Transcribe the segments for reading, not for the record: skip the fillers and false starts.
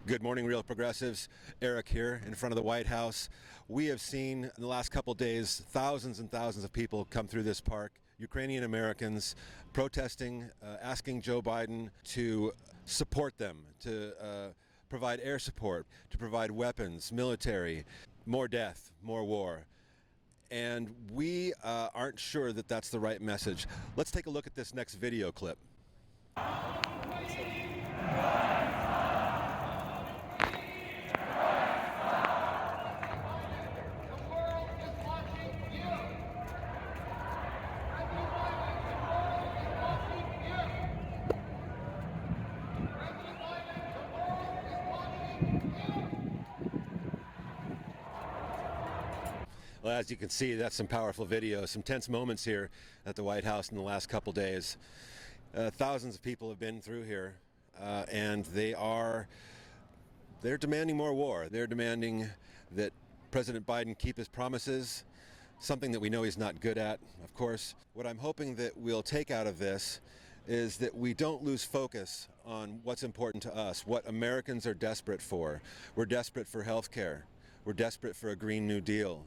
Good morning, Real Progressives. Eric here in front of the White House. We have seen in the last couple days thousands and thousands of people come through this park, Ukrainian Americans protesting, asking Joe Biden to support them, to provide air support, to provide weapons, military, more death, more war. And we aren't sure that that's the right message. Let's take a look at this next video clip. Well, as you can see, that's some powerful video, some tense moments here at the White House in the last couple days. Thousands of people have been through here, and they're demanding more war. They're demanding that President Biden keep his promises, something that we know he's not good at, of course. What I'm hoping that we'll take out of this is that we don't lose focus on what's important to us, what Americans are desperate for. We're desperate for health care. We're desperate for a Green New Deal.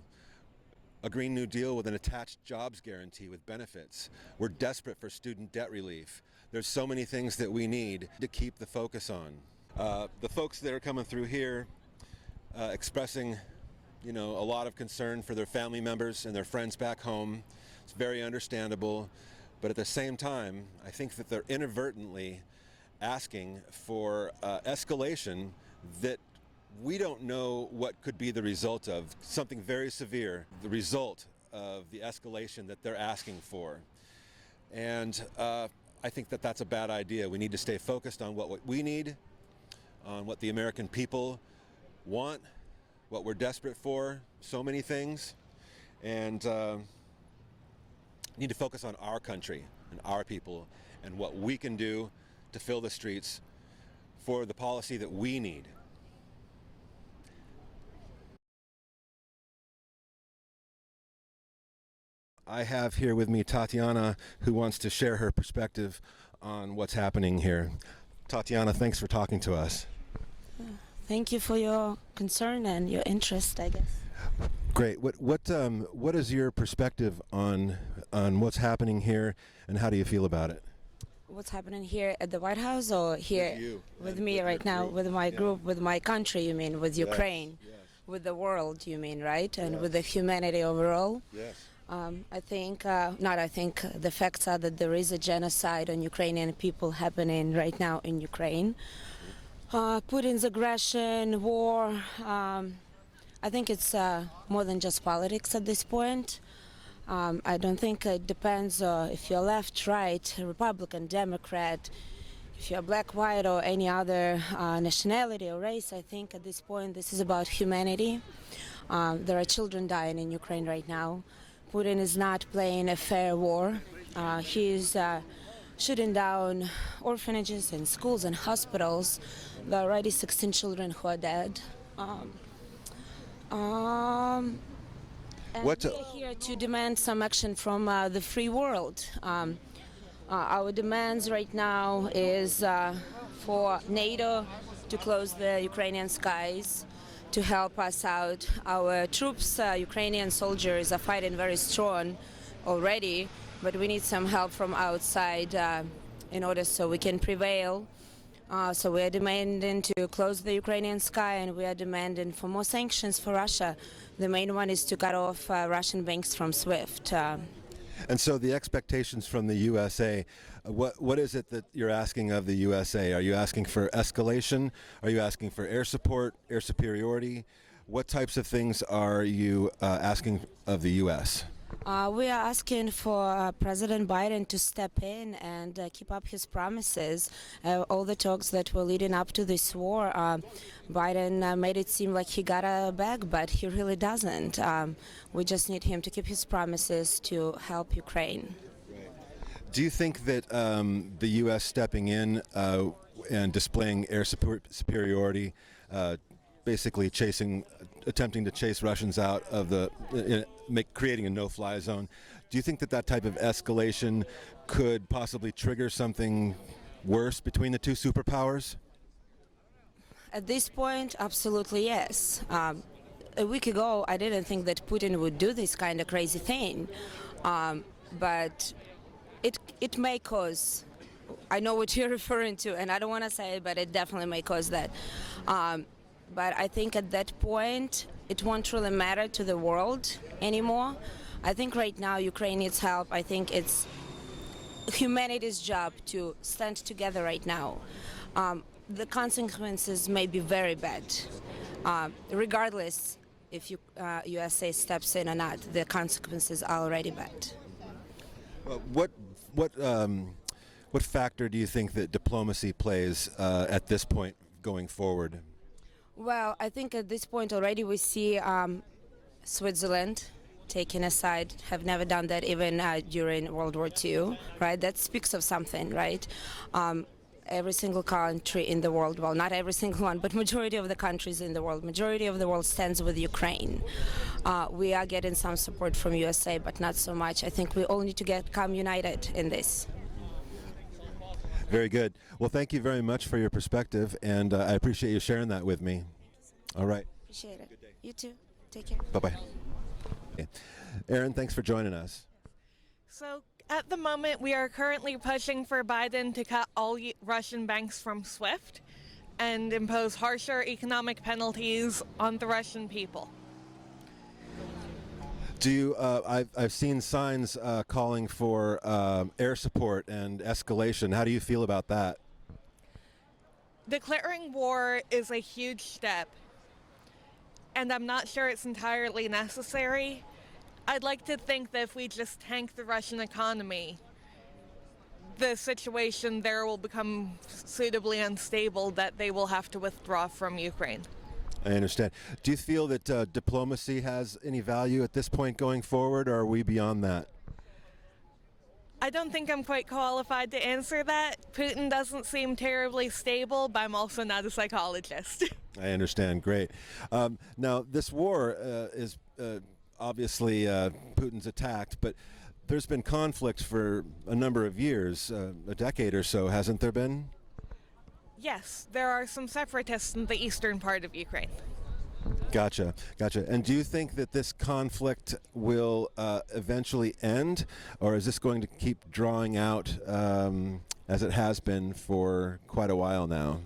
A Green New Deal with an attached jobs guarantee with benefits. We're desperate for student debt relief. There's so many things that we need to keep the focus on. The folks that are coming through here expressing, a lot of concern for their family members and their friends back home. It's very understandable, but at the same time, I think that they're inadvertently asking for escalation that we don't know what could be the result of, something very severe, the result of the escalation that they're asking for. And I think that that's a bad idea. We need to stay focused on what we need, on what the American people want, what we're desperate for, so many things. And need to focus on our country and our people and what we can do to fill the streets for the policy that we need. I have here with me Tatiana, who wants to share her perspective on what's happening here. Tatiana, thanks for talking to us. Thank you for your concern and your interest, I guess. Great. What is your perspective on what's happening here, and how do you feel about it? What's happening here at the White House, or here with me right now, group. with my group, with my country, you mean, with Ukraine, Yes. with the world, you mean, right? And Yes. with the humanity overall? Yes. The facts are that there is a genocide on Ukrainian people happening right now in Ukraine. Putin's aggression, war, I think it's more than just politics at this point. I don't think it depends if you're left, right, Republican, Democrat, if you're black, white, or any other nationality or race. I think at this point this is about humanity. There are children dying in Ukraine right now. Putin is not playing a fair war. He's shooting down orphanages and schools and hospitals. There are already 16 children who are dead. And we are here to demand some action from the free world. Our demands right now is for NATO to close the Ukrainian skies, to help us out. Our troops, Ukrainian soldiers, are fighting very strong already, but we need some help from outside in order so we can prevail. So we are demanding to close the Ukrainian sky, and we are demanding for more sanctions for Russia. The main one is to cut off Russian banks from SWIFT. And so the expectations from the USA, what is it that you're asking of the USA? Are you asking for escalation? Are you asking for air support, air superiority? What types of things are you asking of the US? We are asking for President Biden to step in and keep up his promises. All the talks that were leading up to this war, Biden made it seem like he got a bag, but he really doesn't. We just need him to keep his promises to help Ukraine. Do you think that the U.S. stepping in and displaying air superiority, basically attempting to chase Russians out of creating a no-fly zone, do you think that that type of escalation could possibly trigger something worse between the two superpowers? At this point, absolutely yes. A week ago, I didn't think that Putin would do this kind of crazy thing, but it may cause. I know what you're referring to, and I don't want to say it, but it definitely may cause that. But I think at that point, it won't really matter to the world anymore. I think right now Ukraine needs help. I think it's humanity's job to stand together right now. The consequences may be very bad, regardless if USA steps in or not. The consequences are already bad. What factor do you think that diplomacy plays at this point going forward? Well, I think at this point already we see Switzerland taking a side, have never done that even during World War II, right? That speaks of something, right? Every single country in the world, well, not every single one, but majority of the countries in the world, majority of the world stands with Ukraine. We are getting some support from USA, but not so much. I think we all need to come united in this. Very good. Well, thank you very much for your perspective, and I appreciate you sharing that with me. All right. Appreciate it. Good day. You too. Take care. Bye-bye. Okay. Aaron, thanks for joining us. So at the moment, we are currently pushing for Biden to cut all Russian banks from SWIFT and impose harsher economic penalties on the Russian people. Do you? I've seen signs calling for air support and escalation. How do you feel about that? Declaring war is a huge step, and I'm not sure it's entirely necessary. I'd like to think that if we just tank the Russian economy, the situation there will become suitably unstable that they will have to withdraw from Ukraine. I understand. Do you feel that diplomacy has any value at this point going forward, or are we beyond that? I don't think I'm quite qualified to answer that. Putin doesn't seem terribly stable, but I'm also not a psychologist. I understand. Great. Now, this war is obviously Putin's attacked, but there's been conflict for a number of years, a decade or so, hasn't there been? Yes, there are some separatists in the eastern part of Ukraine. Gotcha. And do you think that this conflict will eventually end, or is this going to keep drawing out as it has been for quite a while now?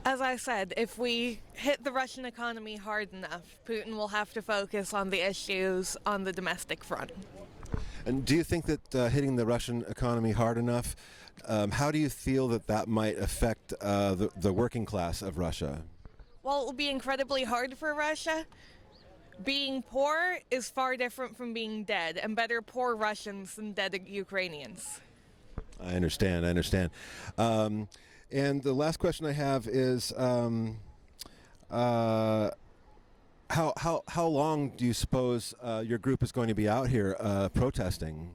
As I said, if we hit the Russian economy hard enough, Putin will have to focus on the issues on the domestic front. And do you think that hitting the Russian economy hard enough, how do you feel that that might affect the working class of Russia? Well, it will be incredibly hard for Russia. Being poor is far different from being dead, and better poor Russians than dead Ukrainians. I understand. And the last question I have is, how long do you suppose your group is going to be out here protesting?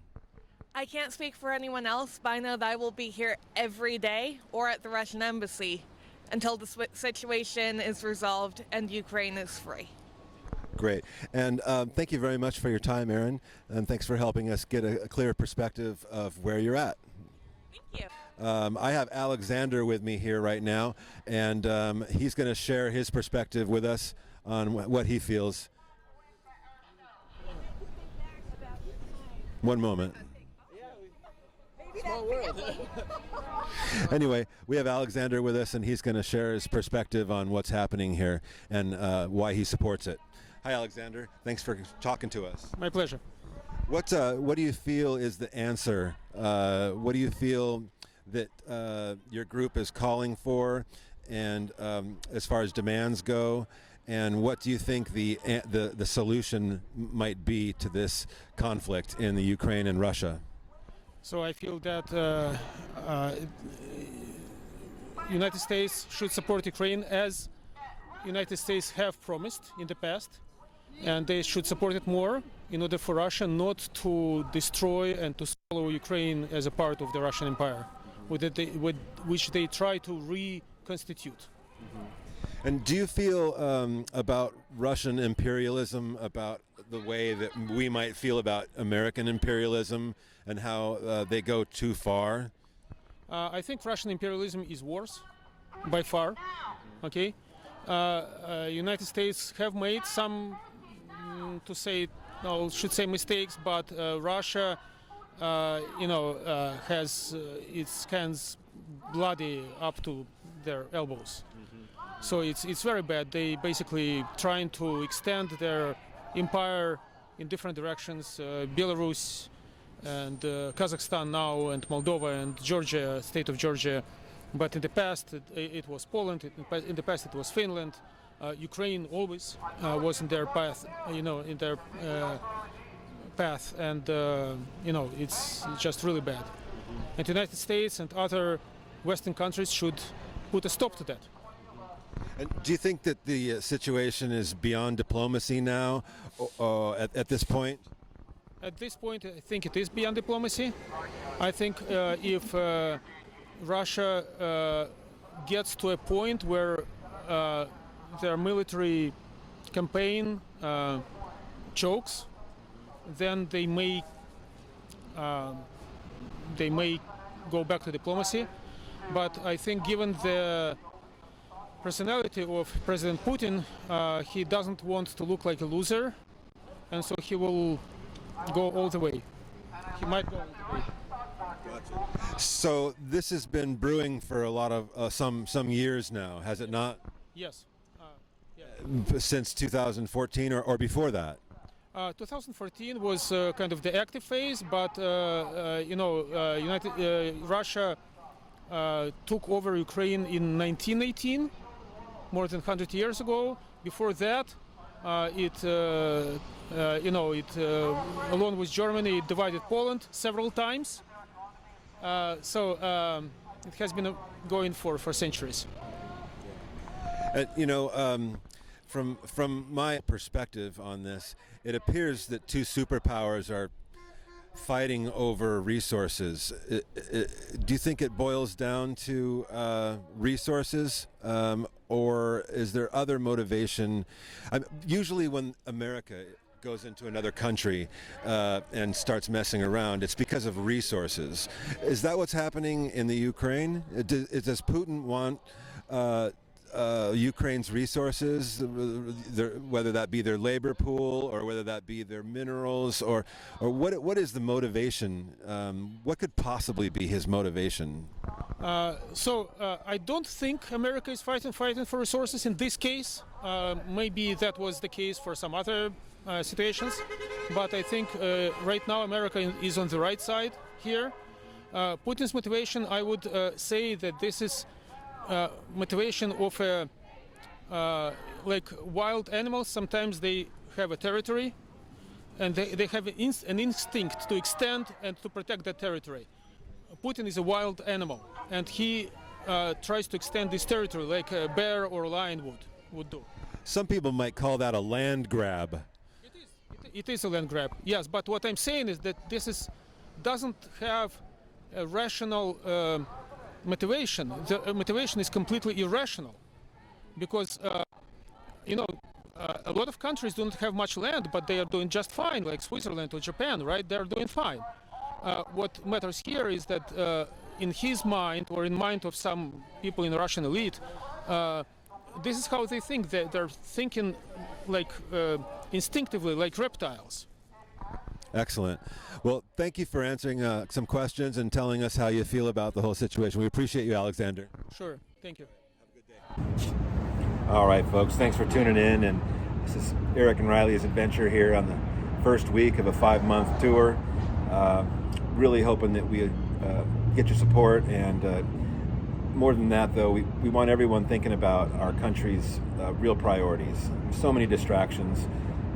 I can't speak for anyone else, but I know that I will be here every day or at the Russian embassy until the situation is resolved and Ukraine is free. Great. And thank you very much for your time, Aaron, and thanks for helping us get a clear perspective of where you're at. Thank you. I have Alexander with me here right now, and he's going to share his perspective with us on what he feels. One moment. Small world. Anyway, we have Alexander with us, and he's going to share his perspective on what's happening here and why he supports it. Hi, Alexander. Thanks for talking to us. My pleasure. What do you feel is the answer? What do you feel that your group is calling for, and as far as demands go, and what do you think the solution might be to this conflict in the Ukraine and Russia? So I feel that United States should support Ukraine as United States have promised in the past, and they should support it more in order for Russia not to destroy and to swallow Ukraine as a part of the Russian Empire, which they try to reconstitute. Mm-hmm. And do you feel about Russian imperialism, about the way that we might feel about American imperialism, and how they go too far? I think Russian imperialism is worse, by far. Okay, United States have made some, should say mistakes, but Russia, has its hands bloody up to their elbows. So it's very bad. They basically trying to extend their empire in different directions. Belarus and Kazakhstan now, and Moldova and Georgia, state of Georgia. But in the past it was Poland. In the past it was Finland. Ukraine always was in their path. And it's just really bad. And the United States and other Western countries should put a stop to that. And do you think that the situation is beyond diplomacy now at this point? At this point, I think it is beyond diplomacy. I think if Russia gets to a point where their military campaign chokes, then they may go back to diplomacy. But I think given the personality of President Putin, he doesn't want to look like a loser, and so he will go all the way. He might go all the way. Gotcha. So this has been brewing for a lot of some years now, has it not? Yes. Since 2014 or before that? 2014 was kind of the active phase, but Russia took over Ukraine in 1918, more than 100 years ago. Before that, along with Germany, it divided Poland several times. So it has been going for centuries. From my perspective on this, it appears that two superpowers are fighting over resources. Do you think it boils down to resources, or is there other motivation? Usually when America goes into another country and starts messing around, it's because of resources. Is that what's happening in the Ukraine? Does Putin want Ukraine's resources, whether that be their labor pool or whether that be their minerals, or what is the motivation? What could possibly be his motivation? I don't think America is fighting for resources in this case. Maybe that was the case for some other situations, but I think right now America is on the right side here. Putin's motivation, I would say that this is motivation of like wild animals. Sometimes they have a territory and they have an instinct to extend and to protect that territory. Putin is a wild animal and he tries to extend this territory like a bear or a lion would do. Some people might call that a land grab. It is a land grab, yes, but what I'm saying is that this doesn't have a rational motivation. The motivation is completely irrational because a lot of countries don't have much land, but they are doing just fine, like Switzerland or Japan, right? They're doing fine. What matters here is that in his mind, or in mind of some people in the Russian elite, this is how they think. They're thinking like instinctively, like reptiles. Excellent. Well, thank you for answering some questions and telling us how you feel about the whole situation. We appreciate you, Alexander. Sure. Thank you. Have a good day. All right, folks. Thanks for tuning in. And this is Eric and Riley's adventure here on the first week of a 5-month tour. Really hoping that we get your support. And more than that, though, we want everyone thinking about our country's real priorities. So many distractions.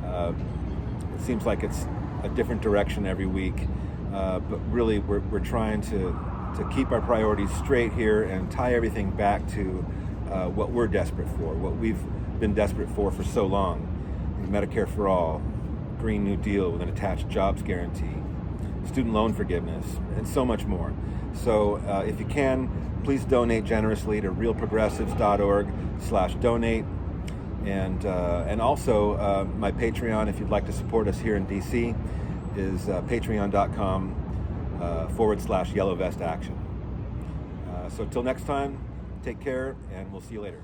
It seems like it's a different direction every week, but really we're trying to keep our priorities straight here and tie everything back to what we're desperate for, what we've been desperate for so long. Medicare for all, Green New Deal with an attached jobs guarantee, student loan forgiveness, and so much more. So if you can, please donate generously to realprogressives.org/donate. And also my Patreon, if you'd like to support us here in DC, is patreon.com/Yellow Vest Action. So till next time, take care, and we'll see you later.